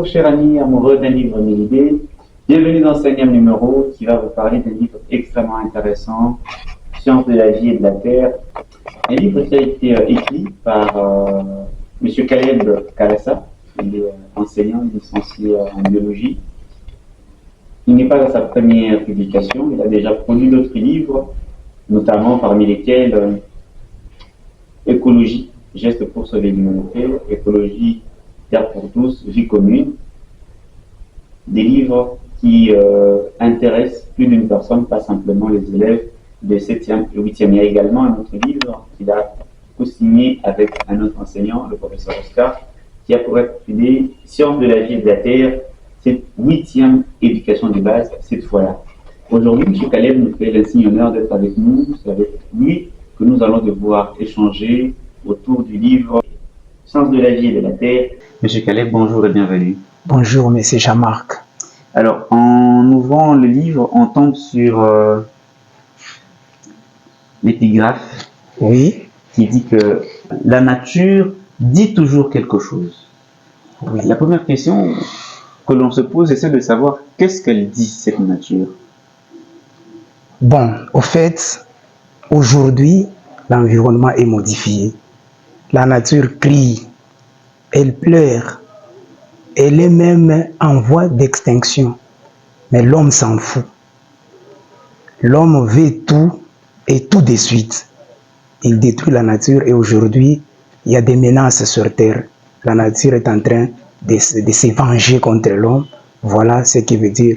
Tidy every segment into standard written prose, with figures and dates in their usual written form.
cher ami amoureux d'un livre mille idées. Bienvenue dans ce 5e numéro qui va vous parler d'un livre extrêmement intéressant, Sciences de la vie et de la terre. Un livre qui a été écrit par M. Caleb Kalassa. Il est enseignant, licencié en biologie. Il n'est pas à sa première publication, il a déjà produit d'autres livres, notamment parmi lesquels Écologie, gestes pour sauver l'humanité, Écologie, terre pour tous, vie commune. Des livres qui intéressent plus d'une personne, pas simplement les élèves de 7e et 8e. Il y a également un autre livre qu'il a co-signé avec un autre enseignant, le professeur Oscar, qui a pour intitulé Sciences de la vie et de la terre, cette 8e éducation de base, cette fois-là. Aujourd'hui, M. Caleb nous fait l'insigne honneur d'être avec nous. C'est avec lui que nous allons devoir échanger autour du livre Sciences de la vie et de la terre. M. Caleb, bonjour et bienvenue. Bonjour, M. Jean-Marc. Alors, en ouvrant le livre, on tombe sur l'épigraphe, oui, qui dit que la nature dit toujours quelque chose. Oui. La première question que l'on se pose, c'est de savoir qu'est-ce qu'elle dit, cette nature. Bon, au fait, aujourd'hui, l'environnement est modifié. La nature crie, elle pleure, elle est même en voie d'extinction. Mais l'homme s'en fout. L'homme veut tout et tout de suite. Il détruit la nature et aujourd'hui, il y a des menaces sur Terre. La nature est en train de se venger contre l'homme. Voilà ce qui veut dire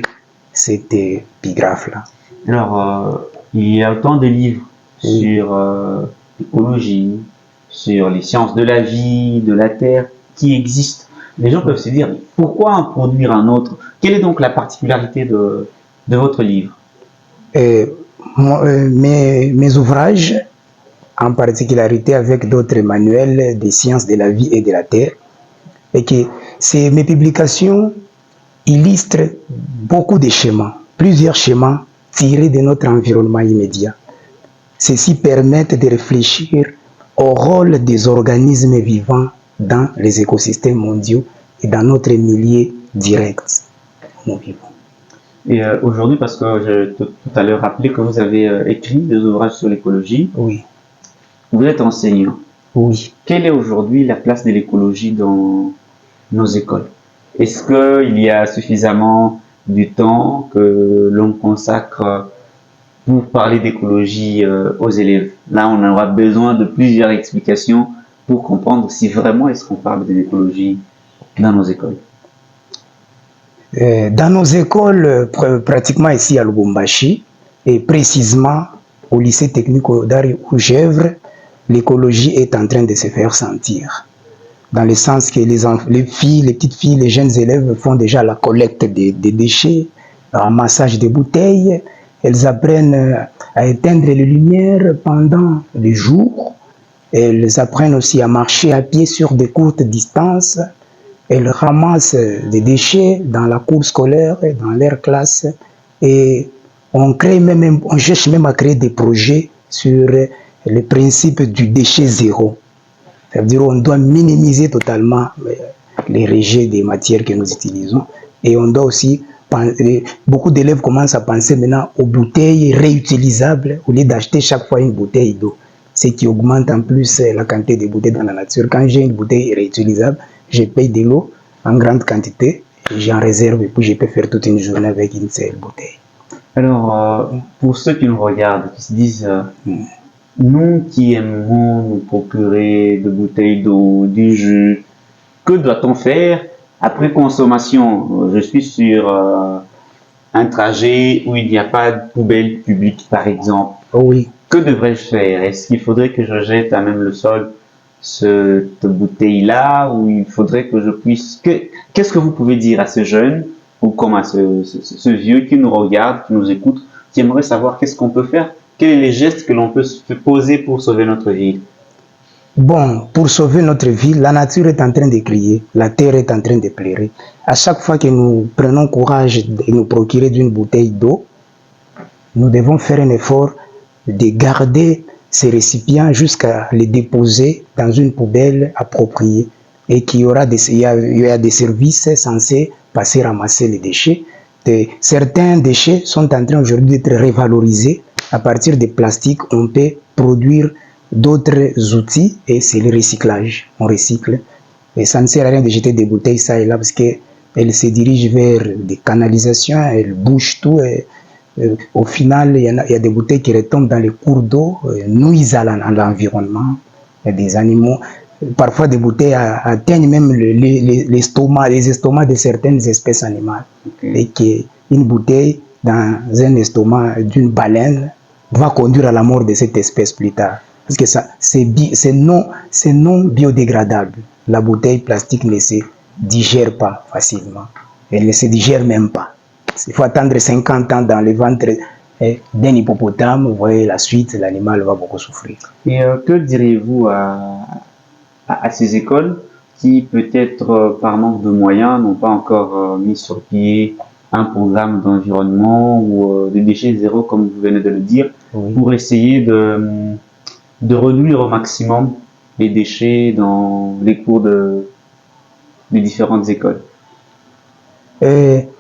cet épigraphe-là. Alors, il y a autant de livres sur l'écologie, sur les sciences de la vie, de la terre, qui existent. Les gens peuvent se dire, pourquoi en produire un autre? Quelle est donc la particularité de votre livre? Mes ouvrages, en particularité avec d'autres manuels des sciences de la vie et de la terre, et que mes publications illustrent beaucoup de schémas, plusieurs schémas tirés de notre environnement immédiat. Ceci permet de réfléchir au rôle des organismes vivants dans les écosystèmes mondiaux et dans notre milieu direct où nous vivons. Et aujourd'hui, parce que j'ai tout à l'heure rappelé que vous avez écrit des ouvrages sur l'écologie, oui. Vous êtes enseignant. Oui. Quelle est aujourd'hui la place de l'écologie dans nos écoles? Est-ce qu'il y a suffisamment du temps que l'on consacre pour parler d'écologie aux élèves? Là, on aura besoin de plusieurs explications pour comprendre si vraiment est-ce qu'on parle de l'écologie dans nos écoles. Dans nos écoles, pratiquement ici à Lubumbashi, et précisément au lycée technique d'Ari Ougèvre, l'écologie est en train de se faire sentir. Dans le sens que les filles, les petites filles, les jeunes élèves font déjà la collecte des déchets, le ramassage des bouteilles. Elles apprennent à éteindre les lumières pendant les jours. Elles apprennent aussi à marcher à pied sur des courtes distances. Elles ramassent des déchets dans la cour scolaire, dans leur classe. Et on cherche même à créer des projets sur le principe du déchet zéro. C'est-à-dire qu'on doit minimiser totalement les rejets des matières que nous utilisons. Et on doit aussi, beaucoup d'élèves commencent à penser maintenant aux bouteilles réutilisables au lieu d'acheter chaque fois une bouteille d'eau. Ce qui augmente en plus la quantité de bouteilles dans la nature. Quand j'ai une bouteille réutilisable, je paye de l'eau en grande quantité, j'en réserve et puis je peux faire toute une journée avec une seule bouteille. Alors, pour ceux qui nous regardent, qui se disent... Nous qui aimons nous procurer de bouteilles d'eau, du jus, que doit-on faire après consommation? Je suis sur un trajet où il n'y a pas de poubelle publique, par exemple. Oui. Que devrais-je faire? Est-ce qu'il faudrait que je jette à même le sol cette bouteille-là, ou il faudrait que je puisse... Qu'est-ce que vous pouvez dire à ce jeune, ou comme à ce vieux qui nous regarde, qui nous écoute, qui aimerait savoir qu'est-ce qu'on peut faire? Quels sont les gestes que l'on peut se poser pour sauver notre ville? Bon, pour sauver notre ville, la nature est en train de crier, la terre est en train de pleurer. À chaque fois que nous prenons courage de nous procurer d'une bouteille d'eau, nous devons faire un effort de garder ces récipients jusqu'à les déposer dans une poubelle appropriée. et qu'il y aura il y a des services censés passer ramasser les déchets. Certains déchets sont en train aujourd'hui d'être révalorisés. À partir des plastiques, on peut produire d'autres outils et c'est le recyclage. On recycle. Et ça ne sert à rien de jeter des bouteilles ça et là parce qu'elles se dirigent vers des canalisations, elles bougent tout. Et, au final, il y a des bouteilles qui retombent dans les cours d'eau, nuisent à l'environnement. Il y a des animaux. Parfois, des bouteilles atteignent même les estomacs de certaines espèces animales. Okay. Et qu'une bouteille dans un estomac d'une baleine va conduire à la mort de cette espèce plus tard. Parce que c'est non biodégradable. La bouteille plastique ne se digère pas facilement. Elle ne se digère même pas. Il faut attendre 50 ans dans le ventre d'un hippopotame. Vous voyez la suite, l'animal va beaucoup souffrir. Et que diriez-vous à ces écoles qui, peut-être par manque de moyens, n'ont pas encore mis sur pied un programme d'environnement ou de déchets zéro, comme vous venez de le dire, oui, pour essayer de réduire au maximum les déchets dans les cours des différentes écoles?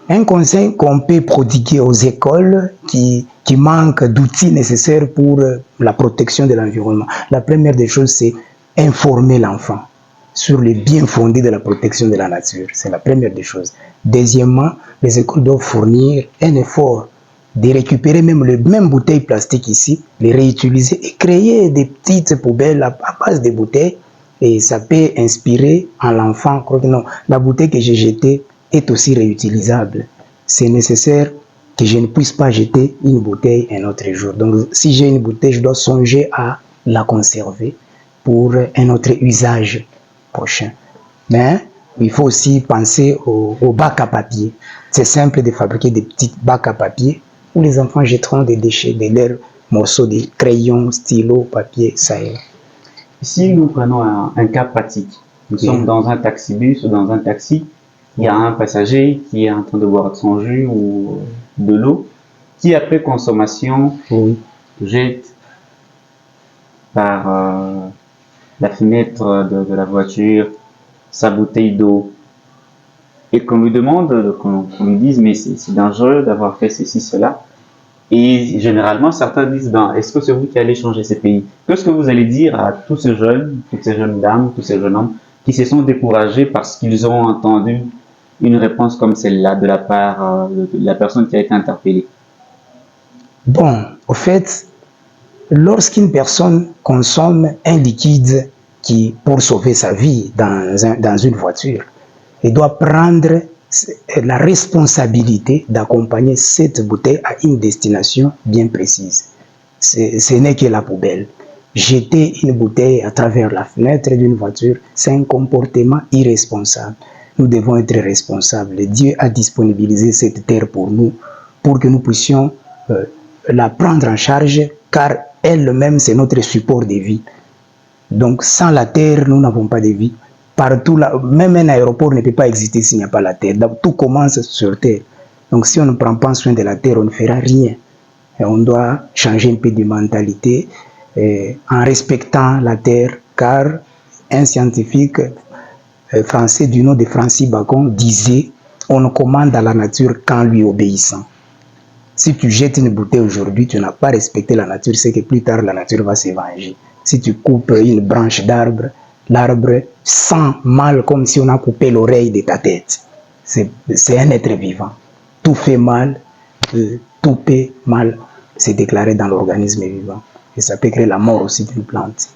Un conseil qu'on peut prodiguer aux écoles qui manquent d'outils nécessaires pour la protection de l'environnement. La première des choses, c'est informer l'enfant sur les biens fondés de la protection de la nature. C'est la première des choses. Deuxièmement, les écoles doivent fournir un effort de récupérer même les mêmes bouteilles plastiques ici, les réutiliser et créer des petites poubelles à base de bouteilles. Et ça peut inspirer à l'enfant, non, la bouteille que j'ai jetée est aussi réutilisable. C'est nécessaire que je ne puisse pas jeter une bouteille un autre jour. Donc, si j'ai une bouteille, je dois songer à la conserver pour un autre usage prochain. Mais il faut aussi penser au bac à papier. C'est simple de fabriquer des petits bacs à papier où les enfants jetteront des déchets, de leurs morceaux de crayons, stylos, papier, ça y est. Si nous prenons un cas pratique, nous sommes dans un taxi-bus ou dans un taxi, il y a un passager qui est en train de boire de son jus ou de l'eau, qui après consommation jette par la fenêtre de la voiture sa bouteille d'eau et qu'on lui demande, qu'on lui dise mais c'est dangereux d'avoir fait ceci, cela. Et généralement, certains disent, ben, est-ce que c'est vous qui allez changer ces pays? Qu'est-ce que vous allez dire à tous ces jeunes, toutes ces jeunes dames, tous ces jeunes hommes qui se sont découragés parce qu'ils ont entendu une réponse comme celle-là de la part de la personne qui a été interpellée? Bon, au fait, lorsqu'une personne consomme un liquide qui, pour sauver sa vie dans une voiture, elle doit prendre la responsabilité d'accompagner cette bouteille à une destination bien précise. Ce n'est que la poubelle. Jeter une bouteille à travers la fenêtre d'une voiture, c'est un comportement irresponsable. Nous devons être responsables. Dieu a disponibilisé cette terre pour nous, pour que nous puissions la prendre en charge, car elle-même, c'est notre support de vie. Donc, sans la terre, nous n'avons pas de vie. Partout, là, même un aéroport ne peut pas exister s'il n'y a pas la terre. Donc, tout commence sur terre. Donc, si on ne prend pas soin de la terre, on ne fera rien. Et on doit changer un peu de mentalité en respectant la terre, car un scientifique français du nom de Francis Bacon disait « On ne commande à la nature qu'en lui obéissant ». Si tu jettes une bouteille aujourd'hui, tu n'as pas respecté la nature, c'est que plus tard la nature va se venger. Si tu coupes une branche d'arbre, l'arbre sent mal comme si on a coupé l'oreille de ta tête. C'est un être vivant. Tout fait mal, tout peut mal se déclarer dans l'organisme vivant. Et ça peut créer la mort aussi d'une plante.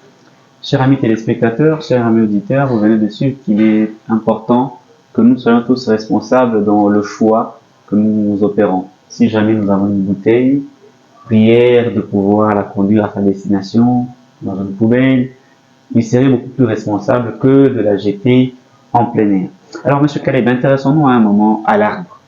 Chers amis téléspectateurs, chers amis auditeurs, vous venez de suivre qu'il est important que nous soyons tous responsables dans le choix que nous opérons. Si jamais nous avons une bouteille, prière de pouvoir la conduire à sa destination dans une poubelle, il serait beaucoup plus responsable que de la jeter en plein air. Alors, Monsieur Caleb, intéressons-nous à un moment à l'arbre.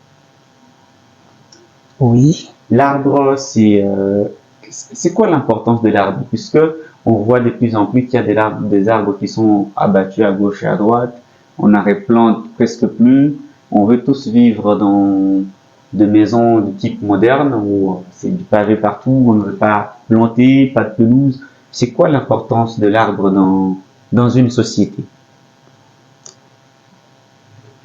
Oui. L'arbre, c'est quoi l'importance de l'arbre? Puisque on voit de plus en plus qu'il y a des arbres qui sont abattus à gauche et à droite, on n'en replante presque plus, on veut tous vivre dans de maisons de type moderne où c'est du pavé partout, on ne veut pas planter, pas de pelouse. C'est quoi l'importance de l'arbre dans une société?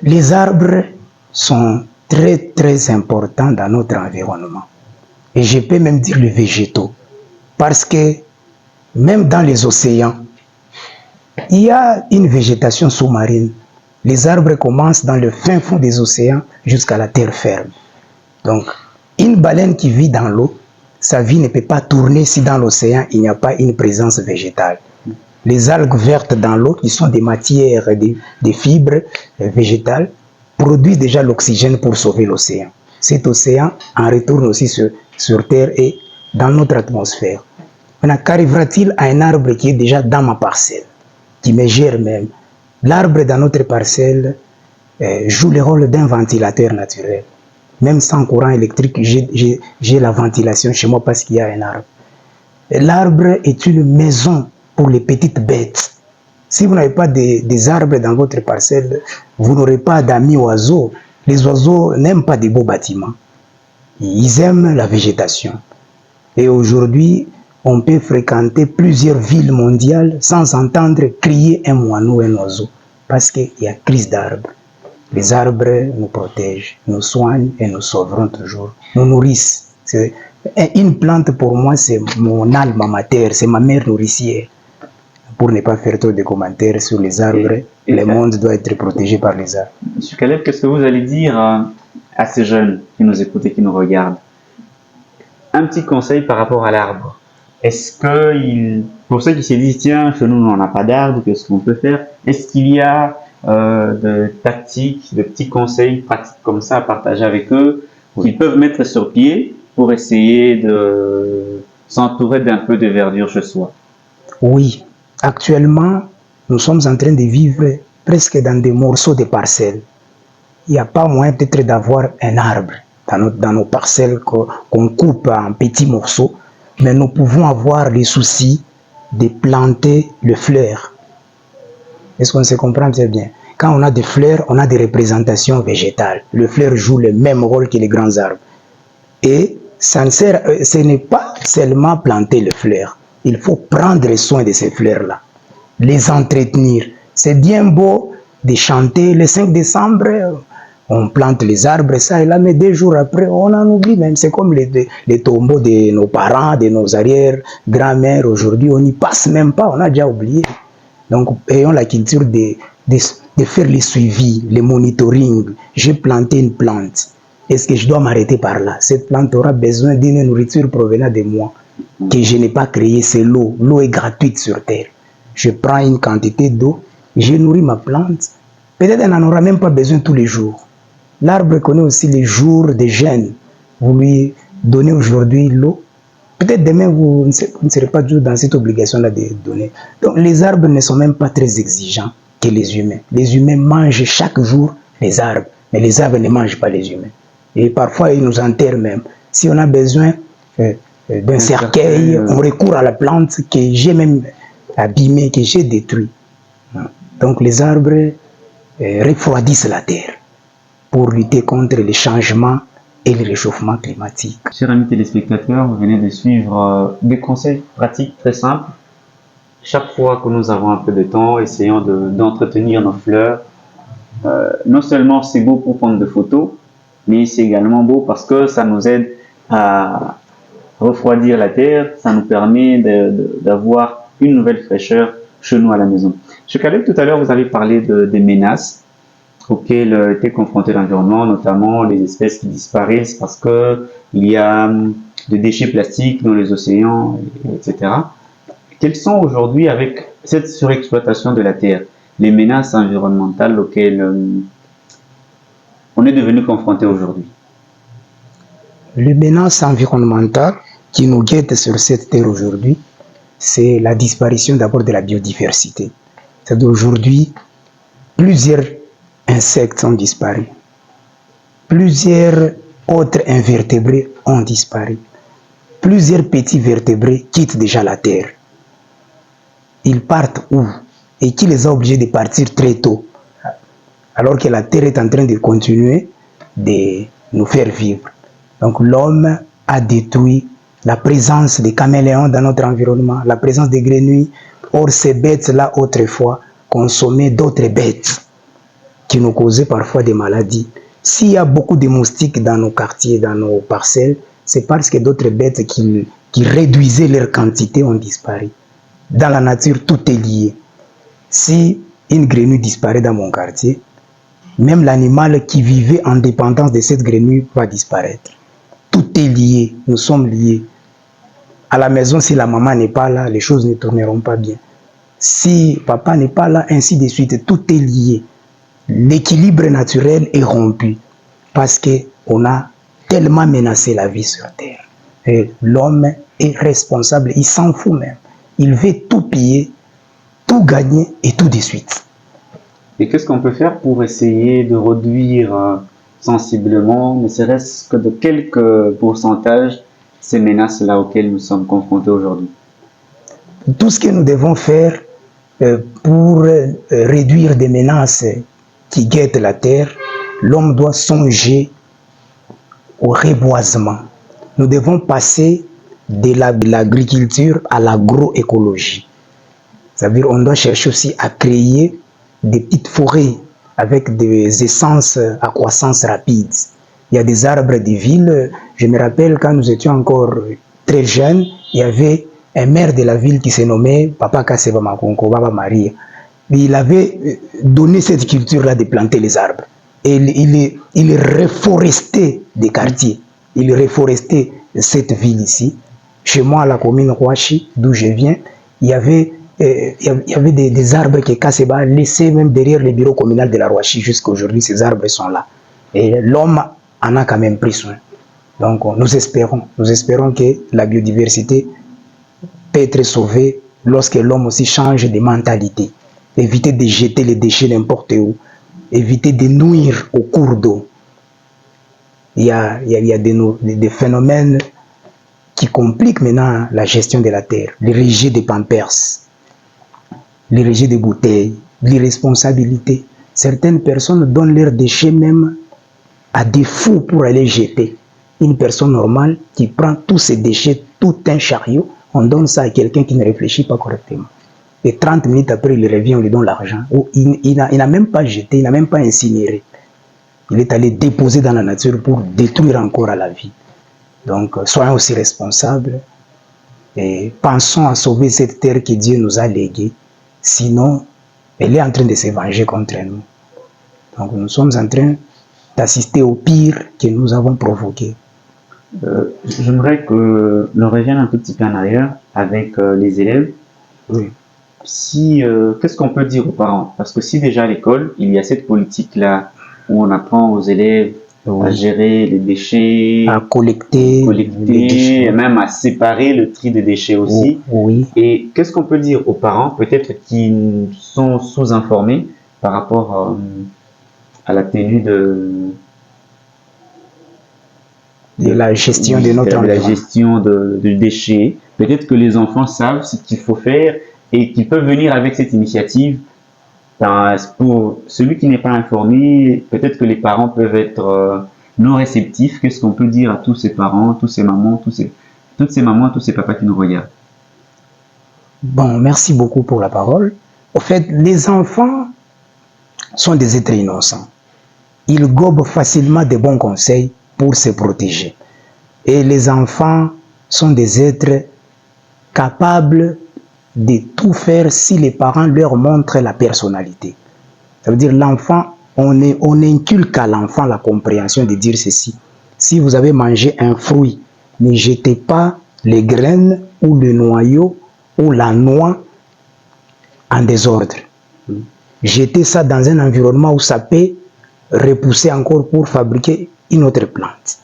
Les arbres sont très importants dans notre environnement. Et je peux même dire les végétaux. Parce que même dans les océans, il y a une végétation sous-marine. Les arbres commencent dans le fin fond des océans jusqu'à la terre ferme. Donc, une baleine qui vit dans l'eau, sa vie ne peut pas tourner si dans l'océan, il n'y a pas une présence végétale. Les algues vertes dans l'eau, qui sont des matières, des fibres végétales, produisent déjà l'oxygène pour sauver l'océan. Cet océan en retourne aussi sur Terre et dans notre atmosphère. Maintenant, qu'arrivera-t-il à un arbre qui est déjà dans ma parcelle, qui me gère même? L'arbre dans notre parcelle joue le rôle d'un ventilateur naturel. Même sans courant électrique, j'ai la ventilation chez moi parce qu'il y a un arbre. L'arbre est une maison pour les petites bêtes. Si vous n'avez pas des arbres dans votre parcelle, vous n'aurez pas d'amis oiseaux. Les oiseaux n'aiment pas des beaux bâtiments. Ils aiment la végétation. Et aujourd'hui, on peut fréquenter plusieurs villes mondiales sans entendre crier un moineau ou un oiseau. Parce qu'il y a crise d'arbres. Les arbres nous protègent, nous soignent et nous sauveront toujours. Nous nourrissent. Une plante pour moi, c'est mon alma mater, c'est ma mère nourricière. Pour ne pas faire trop de commentaires sur les arbres, le monde doit être protégé par les arbres. Monsieur Caleb, qu'est-ce que vous allez dire à ces jeunes qui nous écoutent et qui nous regardent? Un petit conseil par rapport à l'arbre. Est-ce que, pour ceux qui se disent, tiens, chez nous, on n'a pas d'arbre, qu'est-ce qu'on peut faire? Est-ce qu'il y a de tactiques, de petits conseils pratiques comme ça à partager avec eux, qu'ils peuvent mettre sur pied pour essayer de s'entourer d'un peu de verdure chez soi? Oui, actuellement, nous sommes en train de vivre presque dans des morceaux de parcelles. Il n'y a pas moyen peut-être d'avoir un arbre dans nos parcelles qu'on coupe en petits morceaux, mais nous pouvons avoir les soucis de planter le fleur. Est-ce qu'on se comprend très bien? Quand on a des fleurs, on a des représentations végétales. Le fleur joue le même rôle que les grands arbres. Et ce n'est pas seulement planter les fleurs. Il faut prendre soin de ces fleurs-là, les entretenir. C'est bien beau de chanter le 5 décembre, on plante les arbres, ça et là, mais 2 jours après, on en oublie même. C'est comme les tombeaux de nos parents, de nos arrière-grand-mères. Aujourd'hui, on n'y passe même pas, on a déjà oublié. Donc, ayons la culture de faire les suivis, le monitoring. J'ai planté une plante. Est-ce que je dois m'arrêter par là? Cette plante aura besoin d'une nourriture provenant de moi, que je n'ai pas créée, c'est l'eau. L'eau est gratuite sur Terre. Je prends une quantité d'eau, je nourris ma plante. Peut-être qu'elle n'en aura même pas besoin tous les jours. L'arbre connaît aussi les jours de jeûne. Vous lui donnez aujourd'hui l'eau. Peut-être demain, vous ne serez pas toujours dans cette obligation-là de donner. Donc, les arbres ne sont même pas très exigeants que les humains. Les humains mangent chaque jour les arbres, mais les arbres ne mangent pas les humains. Et parfois, ils nous enterrent même. Si on a besoin d'un cercueil, on recourt à la plante que j'ai même abîmée, que j'ai détruite. Donc, les arbres refroidissent la terre pour lutter contre les changements et le réchauffement climatique. Chers amis téléspectateurs, vous venez de suivre des conseils pratiques très simples. Chaque fois que nous avons un peu de temps, essayons d'entretenir nos fleurs. Non seulement c'est beau pour prendre des photos, mais c'est également beau parce que ça nous aide à refroidir la terre, ça nous permet d'avoir une nouvelle fraîcheur chez nous à la maison. Monsieur Caleb, tout à l'heure, vous avez parlé des menaces auxquelles était confronté l'environnement, notamment les espèces qui disparaissent parce qu'il y a des déchets plastiques dans les océans, etc. Quelles sont aujourd'hui, avec cette surexploitation de la terre, les menaces environnementales auxquelles on est devenu confronté aujourd'hui? Les menaces environnementales qui nous guettent sur cette terre aujourd'hui, c'est la disparition d'abord de la biodiversité. C'est-à-dire aujourd'hui, plusieurs insectes ont disparu. Plusieurs autres invertébrés ont disparu. Plusieurs petits vertébrés quittent déjà la terre. Ils partent où? Et qui les a obligés de partir très tôt? Alors que la terre est en train de continuer de nous faire vivre. Donc l'homme a détruit la présence des caméléons dans notre environnement, la présence des grenouilles. Or ces bêtes-là autrefois consommaient d'autres bêtes qui nous causaient parfois des maladies. S'il y a beaucoup de moustiques dans nos quartiers, dans nos parcelles, c'est parce que d'autres bêtes qui réduisaient leur quantité ont disparu. Dans la nature, tout est lié. Si une grenouille disparaît dans mon quartier, même l'animal qui vivait en dépendance de cette grenouille va disparaître. Tout est lié, nous sommes liés. À la maison, si la maman n'est pas là, les choses ne tourneront pas bien. Si papa n'est pas là, ainsi de suite, tout est lié. L'équilibre naturel est rompu parce qu'on a tellement menacé la vie sur Terre. Et l'homme est responsable, il s'en fout même. Il veut tout piller, tout gagner et tout de suite. Et qu'est-ce qu'on peut faire pour essayer de réduire sensiblement, ne serait-ce que de quelques pourcentages, ces menaces-là auxquelles nous sommes confrontés aujourd'hui? Tout ce que nous devons faire pour réduire des menaces qui guettent la terre, l'homme doit songer au reboisement. Nous devons passer de l'agriculture à l'agroécologie. C'est-à-dire qu'on doit chercher aussi à créer des petites forêts avec des essences à croissance rapide. Il y a des arbres de ville. Je me rappelle quand nous étions encore très jeunes, il y avait un maire de la ville qui se nommait Papa Kaseba Makonko, Baba Maria. Il avait donné cette culture-là de planter les arbres. Et il reforestait des quartiers. Il reforestait cette ville ici. Chez moi, à la commune Rouachi, d'où je viens, il y avait des arbres que Kaseba laissait même derrière le bureau communal de la Rouachi. Jusqu'à aujourd'hui, ces arbres sont là. Et l'homme en a quand même pris soin. Donc, nous espérons que la biodiversité peut être sauvée lorsque l'homme aussi change de mentalité. Éviter de jeter les déchets n'importe où. Éviter de nuire au cours d'eau. Il y a des phénomènes qui compliquent maintenant la gestion de la terre. Les rejets des pampers, les rejets des bouteilles, l'irresponsabilité. Certaines personnes donnent leurs déchets même à des fous pour aller jeter. Une personne normale qui prend tous ses déchets, tout un chariot, on donne ça à quelqu'un qui ne réfléchit pas correctement. Et 30 minutes après, il revient, on lui donne l'argent. Il n'a même pas jeté, il n'a même pas incinéré. Il est allé déposer dans la nature pour détruire encore à la vie. Donc, soyons aussi responsables et pensons à sauver cette terre que Dieu nous a léguée. Sinon, elle est en train de se venger contre nous. Donc, nous sommes en train d'assister au pire que nous avons provoqué. J'aimerais que l'on revienne un tout petit peu en arrière avec les élèves. Oui. Qu'est-ce qu'on peut dire aux parents? Parce que si déjà à l'école, il y a cette politique-là où on apprend aux élèves à gérer les déchets, à collecter et même à séparer le tri des déchets aussi. Oui. Et qu'est-ce qu'on peut dire aux parents, peut-être qui sont sous-informés par rapport à la tenue de la gestion de notre la gestion de déchets. Peut-être que les enfants savent ce qu'il faut faire et qu'ils peuvent venir avec cette initiative. Pour celui qui n'est pas informé, peut-être que les parents peuvent être non réceptifs. Qu'est-ce qu'on peut dire à tous ces parents, toutes ces mamans, toutes ces mamans, tous ces papas qui nous regardent? Bon, merci beaucoup pour la parole. Au fait, les enfants sont des êtres innocents. Ils gobent facilement de bons conseils pour se protéger. Et les enfants sont des êtres capables de tout faire si les parents leur montrent la personnalité. Ça veut dire l'enfant, on inculque à l'enfant la compréhension de dire ceci. Si vous avez mangé un fruit, ne jetez pas les graines ou le noyau ou la noix en désordre. Jetez ça dans un environnement où ça peut repousser encore pour fabriquer une autre plante.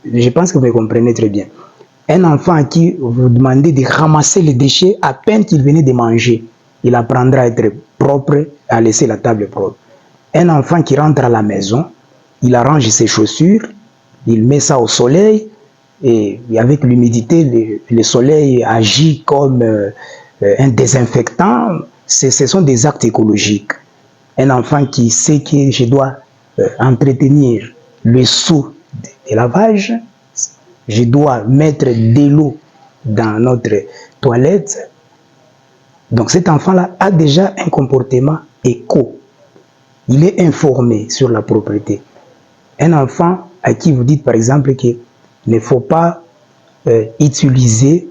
Je pense que vous me comprenez très bien. Un enfant à qui vous demandez de ramasser les déchets à peine qu'il venait de manger, il apprendra à être propre, à laisser la table propre. Un enfant qui rentre à la maison, il arrange ses chaussures, il met ça au soleil, et avec l'humidité, le soleil agit comme un désinfectant. Ce sont des actes écologiques. Un enfant qui sait que je dois entretenir le seau de lavage, je dois mettre de l'eau dans notre toilette. Donc cet enfant-là a déjà un comportement éco. il est informé sur la propriété. Un enfant à qui vous dites par exemple qu'il ne faut pas utiliser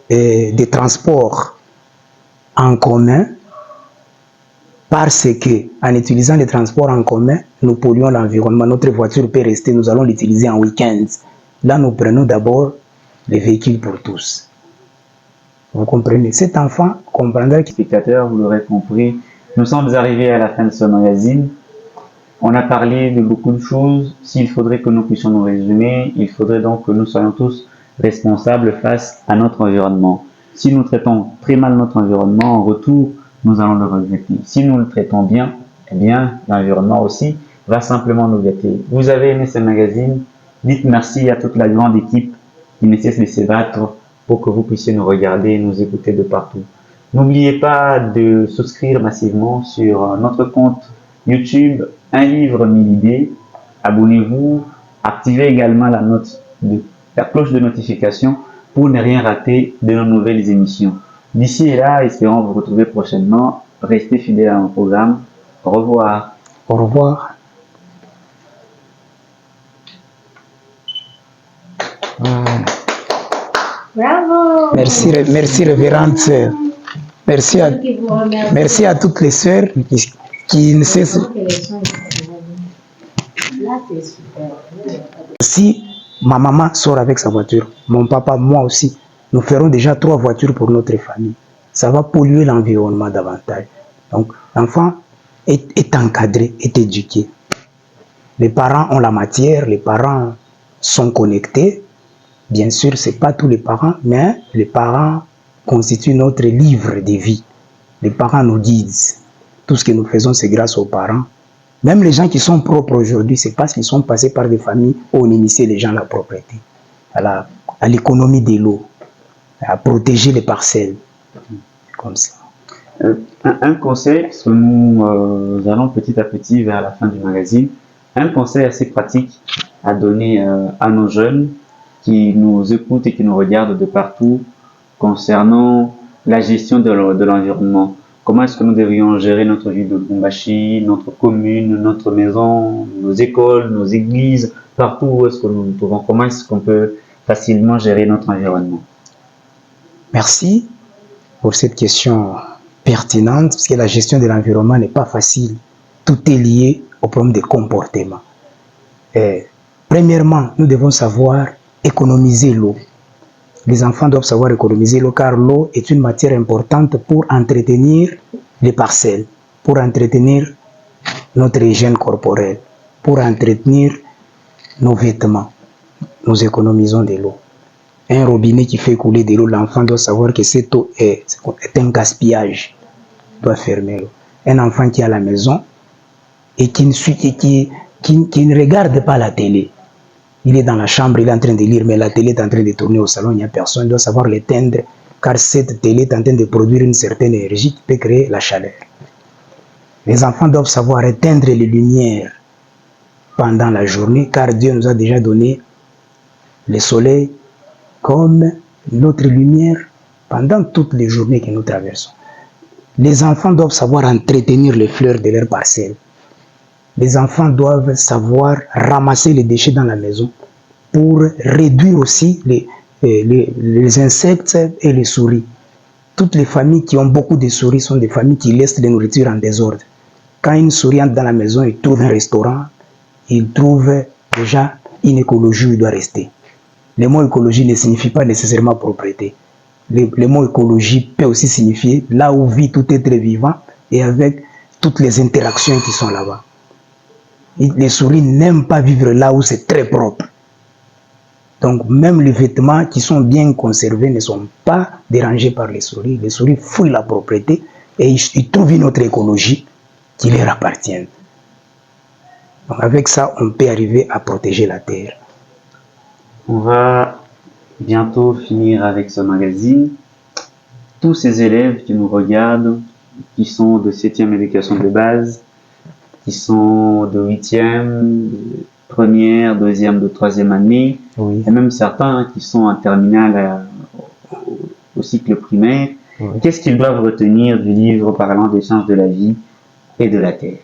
des transports en commun parce que en utilisant les transports en commun, nous polluons l'environnement. Notre voiture peut rester, nous allons l'utiliser en week-end. Là, nous prenons d'abord les véhicules pour tous. Vous comprenez? Cet enfant comprendra que... Spectateurs, vous l'aurez compris, nous sommes arrivés à la fin de ce magazine. On a parlé de beaucoup de choses. S'il faudrait que nous puissions nous résumer, il faudrait donc que nous soyons tous responsables face à notre environnement. Si nous traitons très mal notre environnement, en retour, nous allons le regretter. Si nous le traitons bien, eh bien, l'environnement aussi va simplement nous gâter. Vous avez aimé ce magazine? Dites merci à toute la grande équipe qui ne cesse de se battre pour que vous puissiez nous regarder et nous écouter de partout. N'oubliez pas de souscrire massivement sur notre compte YouTube Un livre 1000 idées. Abonnez-vous, activez également la cloche de notification pour ne rien rater de nos nouvelles émissions. D'ici et là, espérons vous retrouver prochainement. Restez fidèles à nos programmes. Au revoir. Au revoir. Bravo! Merci révérende sœur. Merci à toutes les sœurs qui ne cessent. Si ma maman sort avec sa voiture, mon papa, moi aussi, nous ferons déjà 3 voitures pour notre famille. Ça va polluer l'environnement davantage. Donc, l'enfant est encadré, est éduqué. Les parents ont la matière, les parents sont connectés. Bien sûr, ce n'est pas tous les parents, mais les parents constituent notre livre de vie. Les parents nous guident. Tout ce que nous faisons, c'est grâce aux parents. Même les gens qui sont propres aujourd'hui, c'est parce qu'ils sont passés par des familles où on initiait les gens à la propriété, à l'économie de l'eau, à protéger les parcelles. Comme ça. Un conseil, parce que nous allons petit à petit vers la fin du magazine, un conseil assez pratique à donner à nos jeunes qui nous écoutent et qui nous regardent de partout concernant la gestion de l'environnement. Comment est-ce que nous devrions gérer notre ville de Lubumbashi, notre commune, notre maison, nos écoles, nos églises, partout où est-ce que nous nous trouvons? Comment est-ce qu'on peut facilement gérer notre environnement? Merci pour cette question pertinente, parce que la gestion de l'environnement n'est pas facile. Tout est lié au problème des comportements. Premièrement, nous devons savoir économiser l'eau. Les enfants doivent savoir économiser l'eau, car l'eau est une matière importante pour entretenir les parcelles, pour entretenir notre hygiène corporelle, pour entretenir nos vêtements. Nous économisons de l'eau. Un robinet qui fait couler de l'eau, l'enfant doit savoir que cette eau est un gaspillage. Il doit fermer l'eau. Un enfant qui est à la maison et qui ne regarde pas la télé. Il est dans la chambre, il est en train de lire, mais la télé est en train de tourner au salon, il n'y a personne. Il doit savoir l'éteindre, car cette télé est en train de produire une certaine énergie qui peut créer la chaleur. Les enfants doivent savoir éteindre les lumières pendant la journée, car Dieu nous a déjà donné le soleil comme notre lumière pendant toutes les journées que nous traversons. Les enfants doivent savoir entretenir les fleurs de leur parcelle. Les enfants doivent savoir ramasser les déchets dans la maison pour réduire aussi les insectes et les souris. Toutes les familles qui ont beaucoup de souris sont des familles qui laissent les nourritures en désordre. Quand une souris entre dans la maison, il trouve un restaurant, il trouve déjà une écologie où il doit rester. Le mot écologie ne signifie pas nécessairement propriété. Le mot écologie peut aussi signifier là où vit tout être vivant et avec toutes les interactions qui sont là-bas. Les souris n'aiment pas vivre là où c'est très propre. Donc même les vêtements qui sont bien conservés ne sont pas dérangés par les souris. Les souris fouillent la propriété et ils trouvent une autre écologie qui leur appartient. Donc avec ça, on peut arriver à protéger la terre. On va bientôt finir avec ce magazine. Tous ces élèves qui nous regardent, qui sont de 7e éducation de base, qui sont de 8e, de première, 2e, de 3e année, Oui. et même certains qui sont en terminale au cycle primaire. Oui. Qu'est-ce qu'ils doivent retenir du livre parlant des sciences de la vie et de la terre.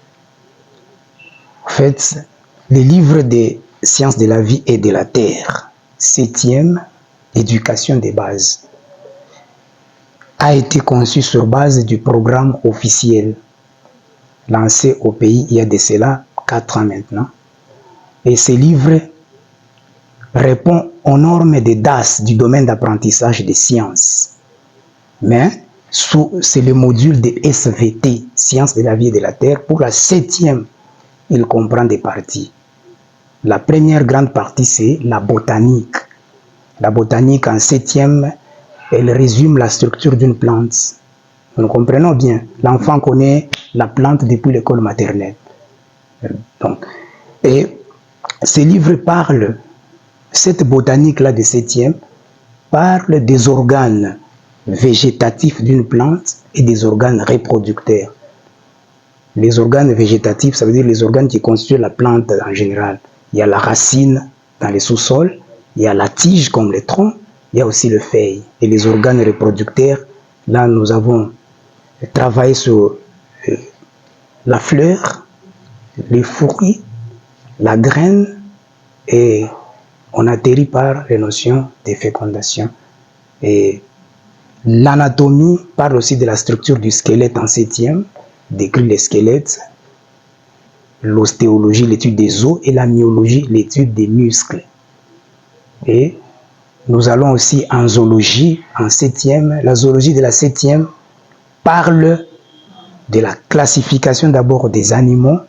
En fait, les livres des sciences de la vie et de la terre, 7e, éducation des bases, a été conçu sur base du programme officiel lancé au pays il y a de cela 4 ans maintenant. Et ce livre répond aux normes des DAS du domaine d'apprentissage des sciences. Mais c'est le module de SVT, Sciences de la vie et de la terre. Pour la 7e, il comprend des parties. La première grande partie, c'est la botanique. La botanique en 7e, elle résume la structure d'une plante. Nous comprenons bien. L'enfant connaît la plante depuis l'école maternelle. Donc, et ce livre parle, cette botanique-là de 7e, parle des organes végétatifs d'une plante et des organes reproducteurs. Les organes végétatifs, ça veut dire les organes qui constituent la plante en général. Il y a la racine dans les sous-sols, il y a la tige comme le tronc, il y a aussi le feuille. Et les organes reproducteurs, là nous avons travaillé sur la fleur, les fruits, la graine, et on atterrit par les notions de fécondation. Et l'anatomie parle aussi de la structure du squelette en 7e, décrit les squelettes, l'ostéologie, l'étude des os, et la myologie, l'étude des muscles. Et nous allons aussi en zoologie, en 7e. La zoologie de la 7e parle de la classification d'abord des animaux,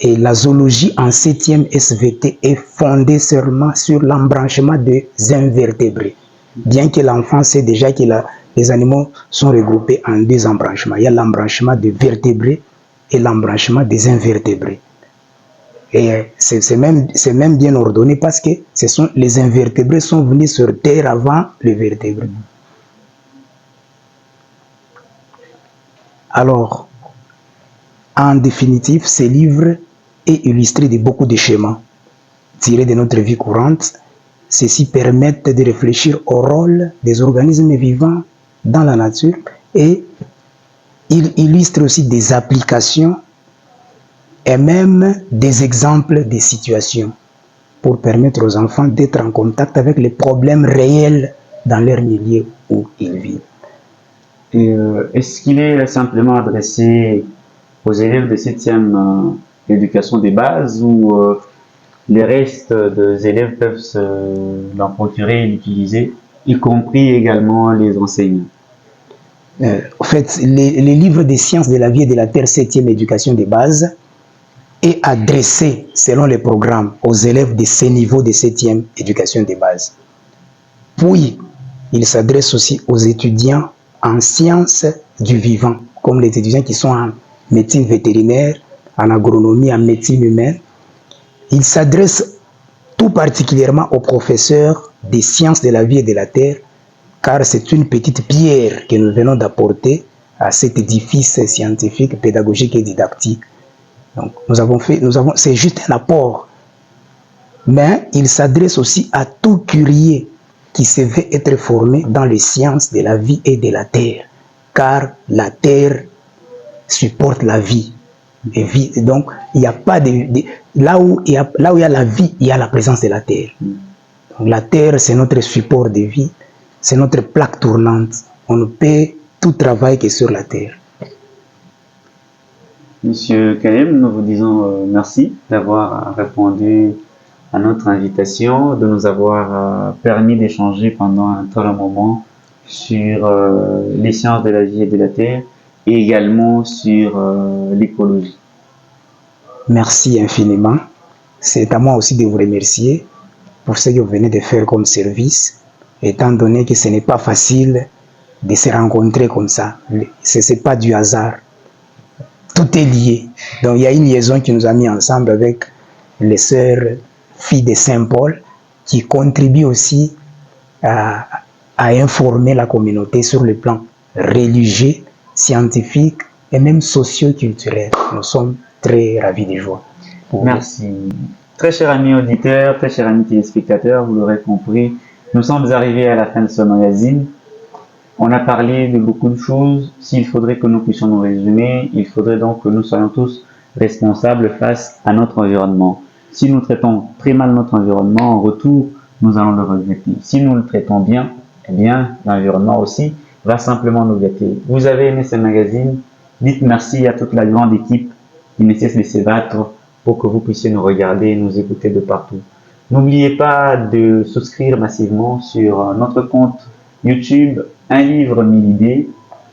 et la zoologie en 7e SVT est fondée seulement sur l'embranchement des invertébrés. Bien que l'enfant sait déjà que les animaux sont regroupés en 2 embranchements. Il y a l'embranchement des vertébrés et l'embranchement des invertébrés. Et c'est même bien ordonné parce que les invertébrés sont venus sur Terre avant les vertébrés. Alors, en définitive, ce livre est illustré de beaucoup de schémas tirés de notre vie courante. Ceux-ci permettent de réfléchir au rôle des organismes vivants dans la nature, et il illustre aussi des applications et même des exemples de situations pour permettre aux enfants d'être en contact avec les problèmes réels dans leur milieu où ils vivent. Est-ce qu'il est simplement adressé aux élèves de 7e éducation des bases, ou les restes des élèves peuvent l'en procurer et l'utiliser, y compris également les enseignants? En fait, les livres des sciences de la vie et de la terre 7e éducation des bases est adressé selon les programmes aux élèves de ces niveaux de 7e éducation des bases. Puis, il s'adresse aussi aux étudiants en sciences du vivant, comme les étudiants qui sont en médecine vétérinaire, en agronomie, en médecine humaine. Il s'adresse tout particulièrement aux professeurs des sciences de la vie et de la terre, car c'est une petite pierre que nous venons d'apporter à cet édifice scientifique, pédagogique et didactique. Donc, c'est juste un apport. Mais il s'adresse aussi à tout curieux qui se veut être formé dans les sciences de la vie et de la terre, car la terre supporte la vie. Et donc, il n'y a pas là où il y a la vie, il y a la présence de la terre. Donc, la terre, c'est notre support de vie, c'est notre plaque tournante. On ne peut tout travail que sur la terre. Monsieur Kalem, nous vous disons merci d'avoir répondu à notre invitation, de nous avoir permis d'échanger pendant un très long moment sur les sciences de la vie et de la terre, et également sur l'écologie. Merci infiniment. C'est à moi aussi de vous remercier pour ce que vous venez de faire comme service, étant donné que ce n'est pas facile de se rencontrer comme ça. Ce n'est pas du hasard. Tout est lié. Donc il y a une liaison qui nous a mis ensemble avec les sœurs filles de Saint-Paul, qui contribuent aussi à informer la communauté sur le plan religieux, scientifique et même socio-culturel. Nous sommes très ravis de joie. Merci. Très chers amis auditeurs, très chers amis téléspectateurs, vous l'aurez compris, nous sommes arrivés à la fin de ce magazine. On a parlé de beaucoup de choses. S'il faudrait que nous puissions nous résumer, il faudrait donc que nous soyons tous responsables face à notre environnement. Si nous traitons très mal notre environnement, en retour, nous allons le regretter. Si nous le traitons bien, eh bien, l'environnement aussi va simplement nous gâter. Vous avez aimé ce magazine? Dites merci à toute la grande équipe qui ne cesse de se battre pour que vous puissiez nous regarder et nous écouter de partout. N'oubliez pas de souscrire massivement sur notre compte YouTube Un livre, 1000 idées.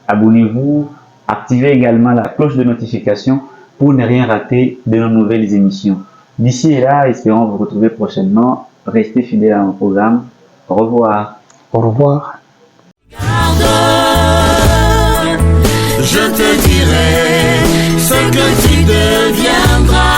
Abonnez-vous, activez également la cloche de notification pour ne rien rater de nos nouvelles émissions. D'ici et là, espérons vous retrouver prochainement. Restez fidèles à nos programmes. Au revoir. Au revoir. Je te dirai ce que tu deviendras.